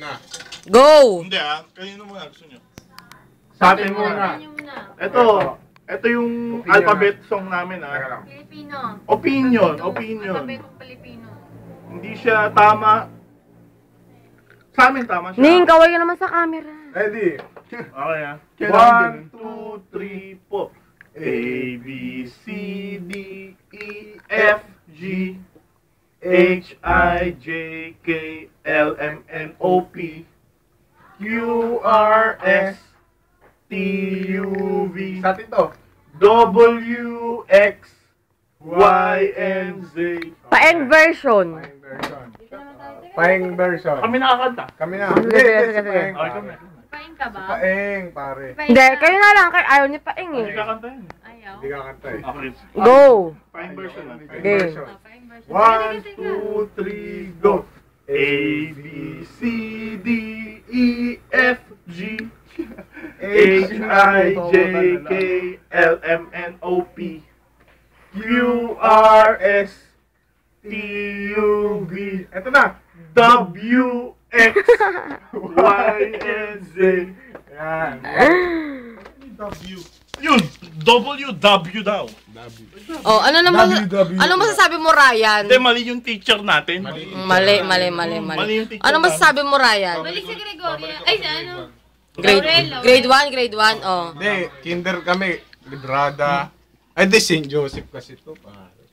muna. Go! Hindi kanino muna gusto nyo? Sa atin muna. Ito yung alphabet song namin Filipino. Opinion. Alphabetong Pilipino. Hindi siya tama. Sa amin tama siya. Ning, kaway ka naman sa camera. Ready? Okay 1, 2, 3, 4. A, B, C, D, E, F, G, H, I, J, K, L, M, N, O, P, Q, R, S, T, U, V, Sa atin to. W, X, Y, and Z. Paeng version. Paeng version. Kami nakakanta. Kami na. Sige. Paeng, Okay, kami. Paing ka ba? Paeng, pare. Hindi, kayo na lang. Ayaw niya paeng Hindi eh. kakanta yun. Ayaw. Hindi kakanta eh. Okay. Go! Paeng version lang. Paeng Game. version. Paing version. 1, 2, 3, go! A, B, C, D, E, F, G, H, I, J, K, L, M, N, O, P, Q, R, S, T, U, V, Ito na. W, X, Y, and Z. Yan. W. Yun! W daw. Oh, ano naman, WW. ano masasabi mo, Ryan? Hindi, mali yung teacher natin. Mali. Mali yung teacher Ano masasabi mo, Ryan? Balik si Gregoria. Ay, si ano? Grade 1, oh. Hindi, kinder kami. Librada. Ay, di St. Joseph kasi to.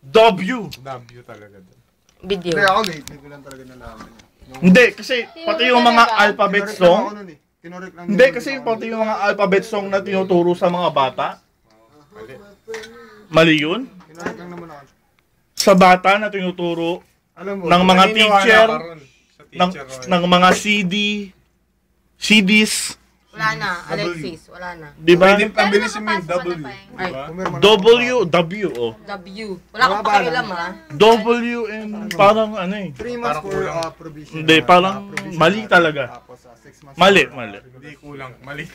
W. W talaga doon. Video. Hindi, ako late. Hindi ko lang talaga nalaman. Hindi, kasi pati yung mga alphabet Tinorek lang ako song. nun eh. Tinorek lang. Hindi, kasi pati yung mga alphabet song na tinuturo sa mga bata. Mali yun? Tinorek lang naman ako. Sa bata na tinuturo Alam mo, ng mga naniniwala teacher, ka ron sa ng, teacher ron. ng mga CDs, Wala na, Alexis. Wala na. di ba? Pwede pang bilisin mo yung W. Ay, W, O. W. Wala akong pakialam, ha? W and parang ano eh. 3 months Parang for kulang. provision. Hindi, parang mali talaga. Tapos 6 months. Mali. Hindi kulang. Mali.